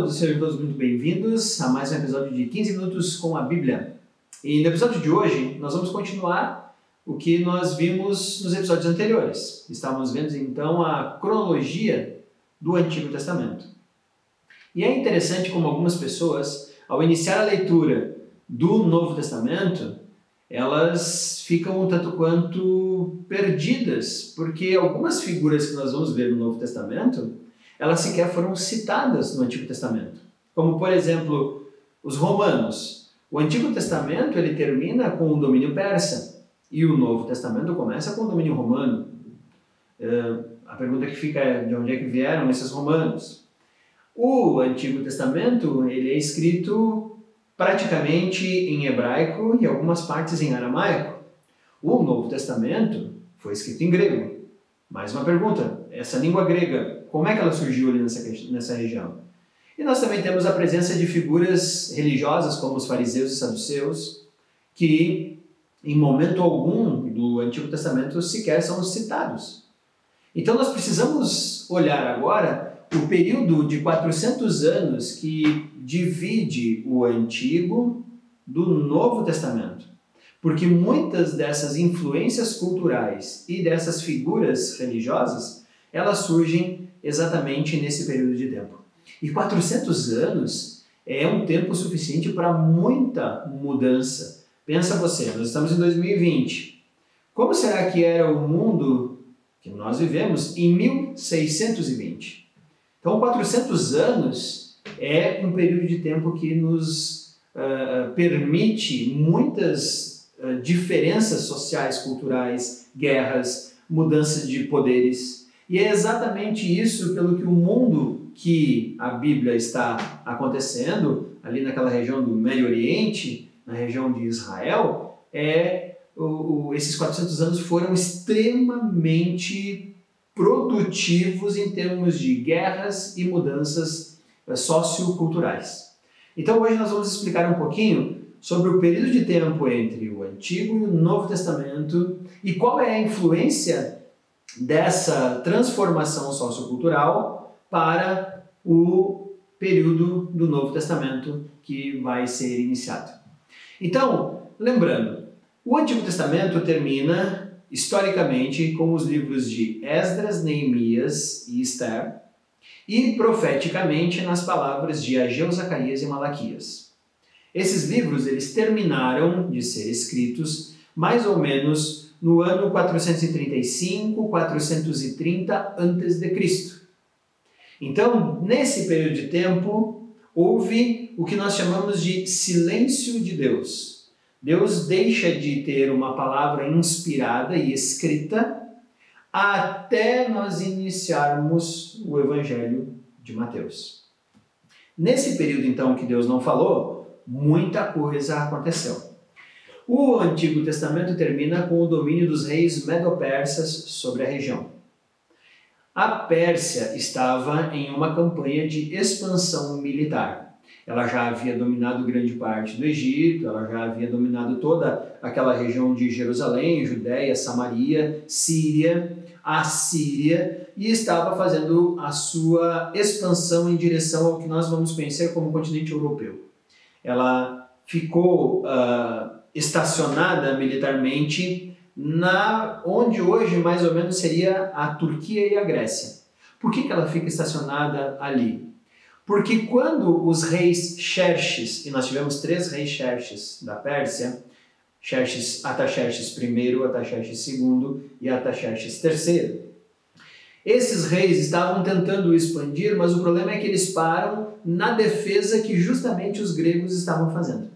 todos, sejam todos muito bem-vindos a mais um episódio de 15 minutos com a Bíblia. E no episódio de hoje, nós vamos continuar o que nós vimos nos episódios anteriores. Estávamos vendo então a cronologia do Antigo Testamento. E é interessante como algumas pessoas, ao iniciar a leitura do Novo Testamento, elas ficam um tanto quanto perdidas, porque algumas figuras que nós vamos ver no Novo Testamento, elas sequer foram citadas no Antigo Testamento. Como, por exemplo, os romanos. O Antigo Testamento ele termina com o domínio persa e o Novo Testamento começa com o domínio romano. A pergunta que fica é de onde é que vieram esses romanos? O Antigo Testamento ele é escrito praticamente em hebraico e algumas partes em aramaico. O Novo Testamento foi escrito em grego. Mais uma pergunta, essa língua grega, como é que ela surgiu ali nessa região? E nós também temos a presença de figuras religiosas como os fariseus e saduceus, que em momento algum do Antigo Testamento sequer são citados. Então nós precisamos olhar agora o período de 400 anos que divide o Antigo do Novo Testamento. Porque muitas dessas influências culturais e dessas figuras religiosas, elas surgem exatamente nesse período de tempo. E 400 anos é um tempo suficiente para muita mudança. Pensa você, nós estamos em 2020. Como será que era o mundo que nós vivemos em 1620? Então, 400 anos é um período de tempo que nos permite muitas diferenças sociais, culturais, guerras, mudanças de poderes. E é exatamente isso pelo que o mundo que a Bíblia está acontecendo, ali naquela região do Médio Oriente, na região de Israel, esses 400 anos foram extremamente produtivos em termos de guerras e mudanças socioculturais. Então hoje nós vamos explicar um pouquinho sobre o período de tempo entre o Antigo e o Novo Testamento e qual é a influência dessa transformação sociocultural para o período do Novo Testamento que vai ser iniciado. Então, lembrando, o Antigo Testamento termina historicamente com os livros de Esdras, Neemias e Esther e profeticamente nas palavras de Ageu, Zacarias e Malaquias. Esses livros eles terminaram de ser escritos mais ou menos no ano 435, 430 a.C. Então, nesse período de tempo, houve o que nós chamamos de silêncio de Deus. Deus deixa de ter uma palavra inspirada e escrita até nós iniciarmos o Evangelho de Mateus. Nesse período, então, que Deus não falou, muita coisa aconteceu. O Antigo Testamento termina com o domínio dos reis medo-persas sobre a região. A Pérsia estava em uma campanha de expansão militar. Ela já havia dominado grande parte do Egito, ela já havia dominado toda aquela região de Jerusalém, Judéia, Samaria, Síria, Assíria, e estava fazendo a sua expansão em direção ao que nós vamos conhecer como continente europeu. Ela ficou estacionada militarmente onde hoje mais ou menos seria a Turquia e a Grécia. Por que ela fica estacionada ali? Porque quando os reis Xerxes, e nós tivemos 3 reis Xerxes da Pérsia, Artaxerxes I, Artaxerxes II e Artaxerxes III, esses reis estavam tentando expandir, mas o problema é que eles param na defesa que justamente os gregos estavam fazendo.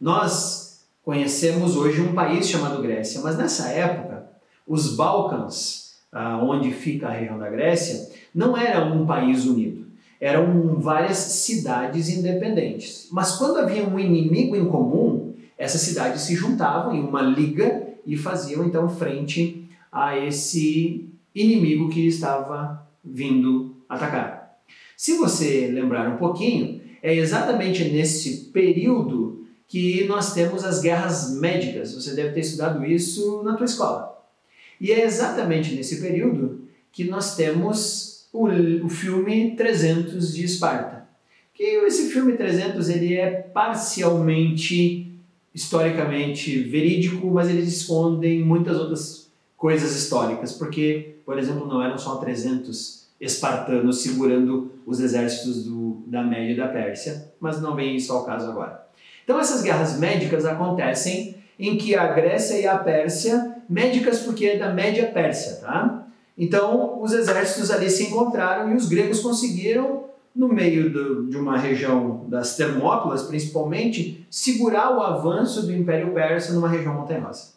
Nós conhecemos hoje um país chamado Grécia, mas nessa época, os Balcãs, onde fica a região da Grécia, não era um país unido. Eram várias cidades independentes. Mas quando havia um inimigo em comum, essas cidades se juntavam em uma liga e faziam então frente a esse inimigo que estava vindo atacar. Se você lembrar um pouquinho, é exatamente nesse período que nós temos as guerras médicas. Você deve ter estudado isso na tua escola. E é exatamente nesse período que nós temos o filme 300 de Esparta, que esse filme 300 ele é parcialmente historicamente verídico, mas eles escondem muitas outras coisas históricas, porque, por exemplo, não eram só 300 espartanos segurando os exércitos da Média e da Pérsia, mas não vem isso ao caso agora. Então essas guerras médicas acontecem em que a Grécia e a Pérsia, médicas porque é da Média Pérsia, tá? Então os exércitos ali se encontraram e os gregos conseguiram, no meio de uma região das Termópilas, principalmente, segurar o avanço do Império Persa numa região montanhosa.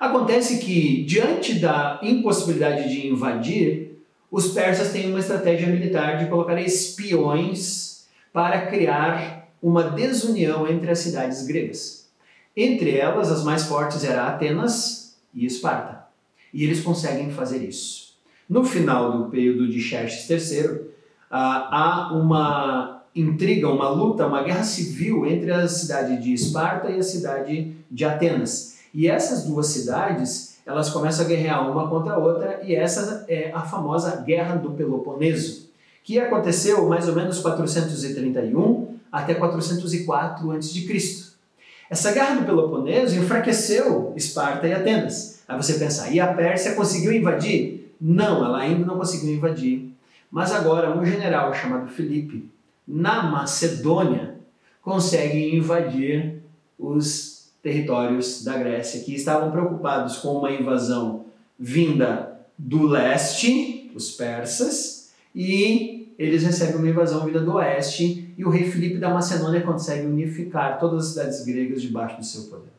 Acontece que, diante da impossibilidade de invadir, os persas têm uma estratégia militar de colocar espiões para criar uma desunião entre as cidades gregas. Entre elas, as mais fortes eram Atenas e Esparta. E eles conseguem fazer isso. No final do período de Xerxes III, há uma intriga, uma luta, uma guerra civil entre a cidade de Esparta e a cidade de Atenas. E essas duas cidades, elas começam a guerrear uma contra a outra, e essa é a famosa Guerra do Peloponeso, que aconteceu mais ou menos 431 até 404 a.C. Essa Guerra do Peloponeso enfraqueceu Esparta e Atenas. Aí você pensa, e a Pérsia conseguiu invadir? Não, ela ainda não conseguiu invadir. Mas agora um general chamado Filipe, na Macedônia, consegue invadir os territórios da Grécia, que estavam preocupados com uma invasão vinda do leste, os persas, e eles recebem uma invasão vinda do oeste, e o rei Filipe da Macedônia consegue unificar todas as cidades gregas debaixo do seu poder.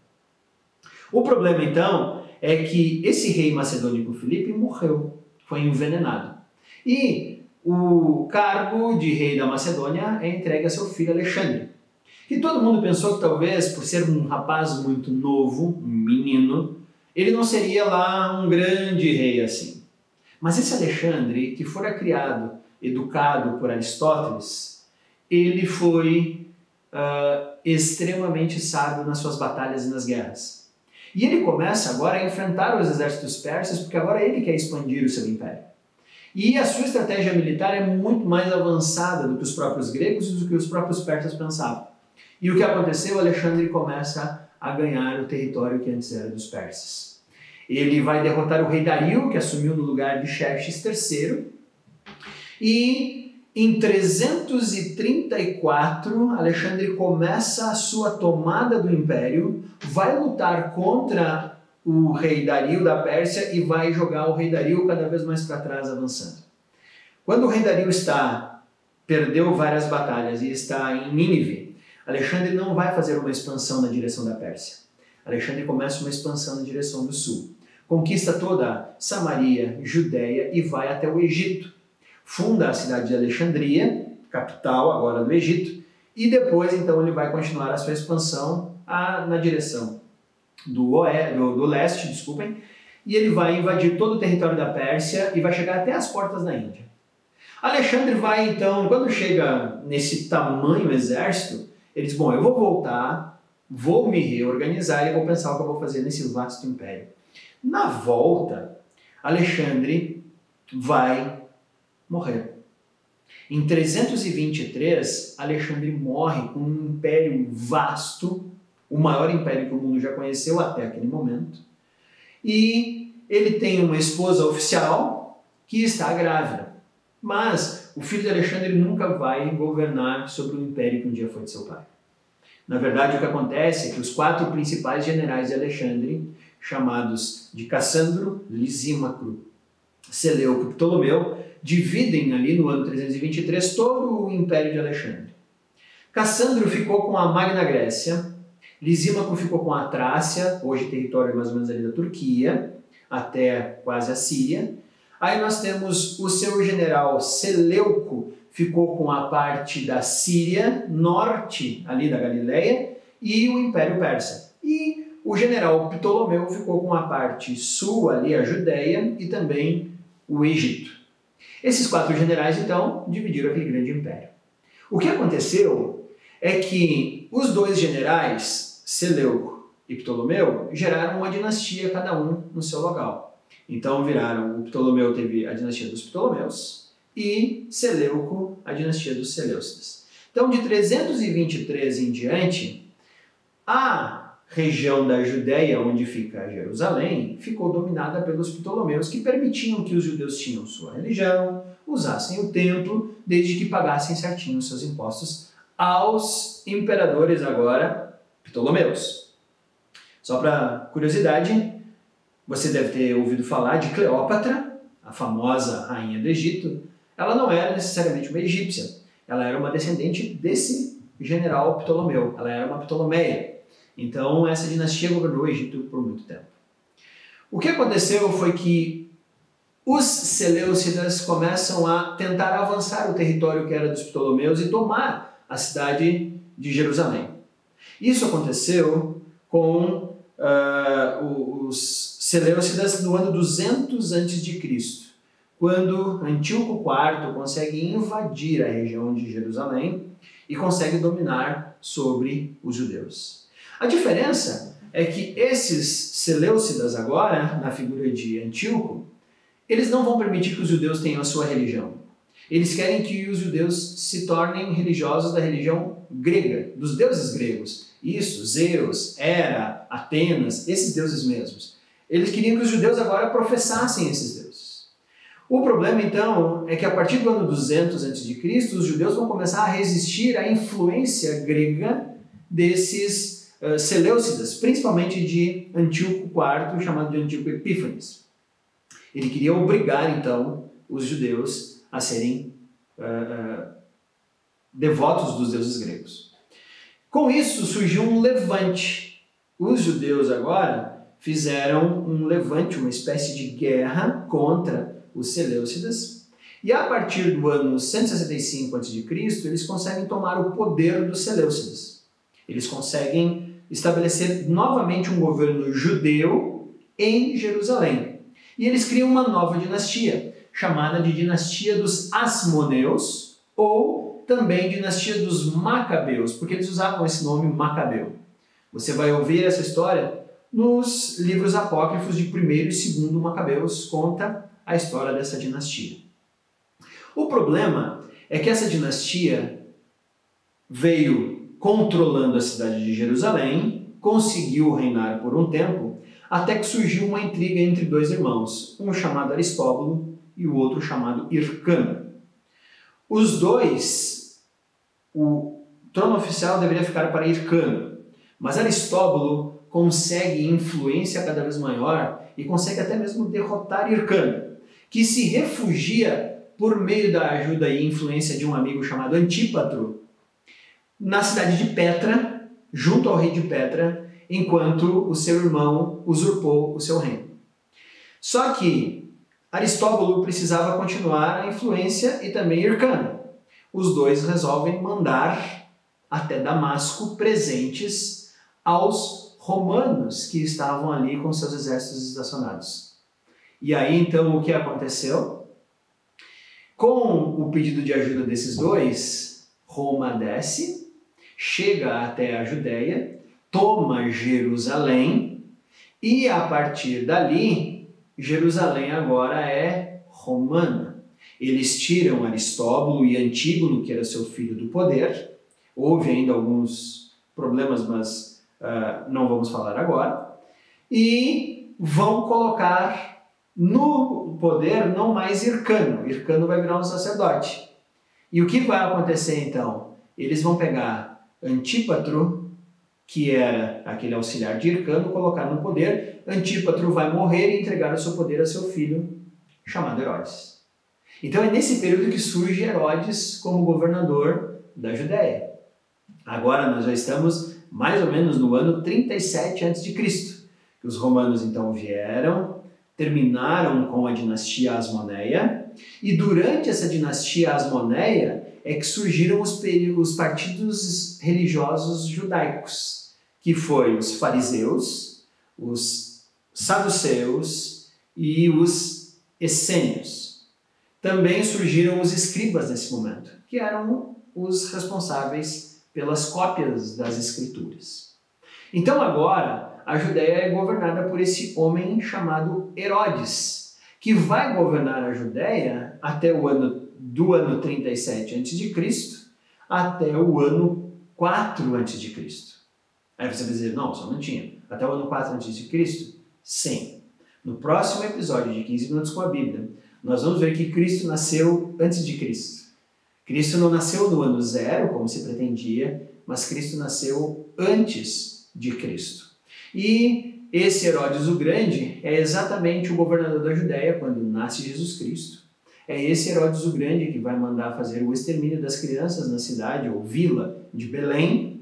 O problema, então, é que esse rei macedônico Filipe morreu, foi envenenado. E o cargo de rei da Macedônia é entregue a seu filho Alexandre. E todo mundo pensou que talvez, por ser um rapaz muito novo, um menino, ele não seria lá um grande rei assim. Mas esse Alexandre, que fora criado, educado por Aristóteles, ele foi extremamente sábio nas suas batalhas e nas guerras. E ele começa agora a enfrentar os exércitos persas, porque agora ele quer expandir o seu império. E a sua estratégia militar é muito mais avançada do que os próprios gregos e do que os próprios persas pensavam. E o que aconteceu? Alexandre começa a ganhar o território que antes era dos persas. Ele vai derrotar o rei Dario, que assumiu no lugar de Xerxes III, e em 334, Alexandre começa a sua tomada do império, vai lutar contra o rei Dario da Pérsia e vai jogar o rei Dario cada vez mais para trás, avançando. Quando o rei Dario perdeu várias batalhas e está em Nínive, Alexandre não vai fazer uma expansão na direção da Pérsia. Alexandre começa uma expansão na direção do sul. Conquista toda Samaria, Judéia e vai até o Egito. Funda a cidade de Alexandria, capital agora do Egito, e depois então ele vai continuar a sua expansão na direção do leste, e ele vai invadir todo o território da Pérsia e vai chegar até as portas da Índia. Alexandre vai então, quando chega nesse tamanho exército, ele diz, bom, eu vou voltar, vou me reorganizar e vou pensar o que eu vou fazer nesse vasto império. Na volta, Alexandre vai morrer. Em 323, Alexandre morre com um império vasto, o maior império que o mundo já conheceu até aquele momento, e ele tem uma esposa oficial que está grávida. Mas o filho de Alexandre nunca vai governar sobre o império que um dia foi de seu pai. Na verdade, o que acontece é que os 4 principais generais de Alexandre, chamados de Cassandro, Lisímaco, Seleuco e Ptolomeu, dividem ali no ano 323 todo o império de Alexandre. Cassandro ficou com a Magna Grécia, Lisímaco ficou com a Trácia, hoje território mais ou menos ali da Turquia, até quase a Síria. Aí nós temos o seu general Seleuco, ficou com a parte da Síria, norte ali da Galileia, e o Império Persa. E o general Ptolomeu ficou com a parte sul ali, a Judéia, e também o Egito. Esses 4 generais, então, dividiram aquele grande império. O que aconteceu é que os 2 generais, Seleuco e Ptolomeu, geraram uma dinastia, cada um no seu local. Então o Ptolomeu teve a dinastia dos Ptolomeus e Seleuco a dinastia dos Seleucidas. Então, de 323 em diante, a região da Judéia, onde fica Jerusalém, ficou dominada pelos Ptolomeus, que permitiam que os judeus tinham sua religião, usassem o templo, desde que pagassem certinho os seus impostos aos imperadores agora Ptolomeus. Só para curiosidade, você deve ter ouvido falar de Cleópatra, a famosa rainha do Egito. Ela não era necessariamente uma egípcia, ela era uma descendente desse general Ptolomeu, ela era uma Ptolomeia. Então essa dinastia governou o Egito por muito tempo. O que aconteceu foi que os Seleucidas começam a tentar avançar o território que era dos Ptolomeus e tomar a cidade de Jerusalém. Isso aconteceu com os Seleucidas no ano 200 a.C., quando Antíoco IV consegue invadir a região de Jerusalém e consegue dominar sobre os judeus. A diferença é que esses Seleucidas agora, na figura de Antíoco, eles não vão permitir que os judeus tenham a sua religião. Eles querem que os judeus se tornem religiosos da religião grega, dos deuses gregos. Isso, Zeus, Hera, Atenas, esses deuses mesmos. Eles queriam que os judeus agora professassem esses deuses. O problema, então, é que a partir do ano 200 a.C., os judeus vão começar a resistir à influência grega desses Seleucidas, principalmente de Antíoco IV, chamado de Antíoco Epífanes. Ele queria obrigar, então, os judeus a serem devotos dos deuses gregos. Com isso, surgiu um levante. Os judeus agora fizeram um levante, uma espécie de guerra contra os Seleucidas, e a partir do ano 165 a.C., eles conseguem tomar o poder dos Seleucidas. Eles conseguem estabelecer novamente um governo judeu em Jerusalém. E eles criam uma nova dinastia, chamada de Dinastia dos Asmoneus, ou também Dinastia dos Macabeus, porque eles usavam esse nome Macabeu. Você vai ouvir essa história nos livros apócrifos de 1º e 2º Macabeus, conta a história dessa dinastia. O problema é que essa dinastia veio controlando a cidade de Jerusalém, conseguiu reinar por um tempo, até que surgiu uma intriga entre dois irmãos, um chamado Aristóbulo e o outro chamado Hircano. Os dois, o trono oficial deveria ficar para Hircano, mas Aristóbulo consegue influência cada vez maior e consegue até mesmo derrotar Hircano, que se refugia por meio da ajuda e influência de um amigo chamado Antípatro na cidade de Petra, junto ao rei de Petra, enquanto o seu irmão usurpou o seu reino. Só que Aristóbulo precisava continuar a influência e também Hircano. Os dois resolvem mandar até Damasco presentes aos romanos que estavam ali com seus exércitos estacionados. E aí então o que aconteceu? Com o pedido de ajuda desses dois, Roma desce, chega até a Judéia, toma Jerusalém e a partir dali, Jerusalém agora é romana. Eles tiram Aristóbulo e Antígono, que era seu filho, do poder. Houve ainda alguns problemas, mas não vamos falar agora. E vão colocar no poder não mais Hircano. Hircano vai virar um sacerdote. E o que vai acontecer então? Eles vão pegar Antípatro, que era aquele auxiliar de Hircano, colocar no poder. Antípatro vai morrer e entregar o seu poder a seu filho, chamado Herodes. Então é nesse período que surge Herodes como governador da Judéia. Agora nós já estamos mais ou menos no ano 37 a.C., que os romanos então vieram, terminaram com a dinastia Asmoneia, e durante essa dinastia Asmoneia é que surgiram os partidos religiosos judaicos, que foi os fariseus, os saduceus e os essênios. Também surgiram os escribas nesse momento, que eram os responsáveis pelas cópias das escrituras. Então agora a Judéia é governada por esse homem chamado Herodes, que vai governar a Judéia até o ano 37 a.C., até o ano 4 a.C. Aí você vai dizer, não, só um minutinho, até o ano 4 a.C.? Sim. No próximo episódio de 15 Minutos com a Bíblia, nós vamos ver que Cristo nasceu antes de Cristo. Cristo não nasceu no ano 0, como se pretendia, mas Cristo nasceu antes de Cristo. E esse Herodes o Grande é exatamente o governador da Judéia quando nasce Jesus Cristo. É esse Herodes o Grande que vai mandar fazer o extermínio das crianças na cidade ou vila de Belém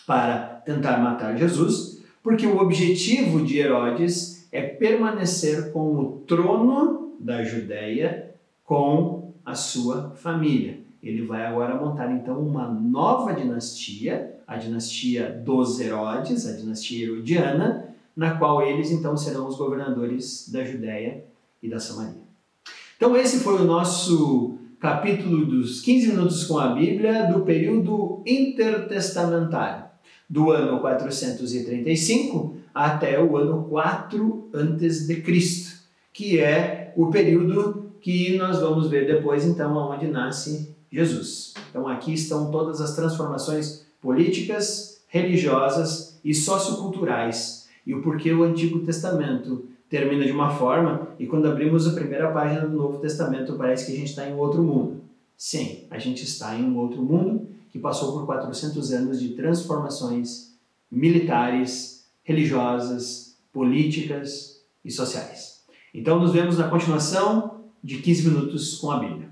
para tentar matar Jesus, porque o objetivo de Herodes é permanecer com o trono da Judéia com a sua família. Ele vai agora montar então uma nova dinastia, a dinastia dos Herodes, a dinastia herodiana, na qual eles então serão os governadores da Judéia e da Samaria. Então esse foi o nosso capítulo dos 15 Minutos com a Bíblia do período intertestamentário, do ano 435 até o ano 4 a.C., que é o período que nós vamos ver depois então onde nasce Jesus. Então aqui estão todas as transformações políticas, religiosas e socioculturais e o porquê o Antigo Testamento termina de uma forma e quando abrimos a primeira página do Novo Testamento parece que a gente está em um outro mundo. Sim, a gente está em um outro mundo que passou por 400 anos de transformações militares, religiosas, políticas e sociais. Então nos vemos na continuação de 15 Minutos com a Bíblia.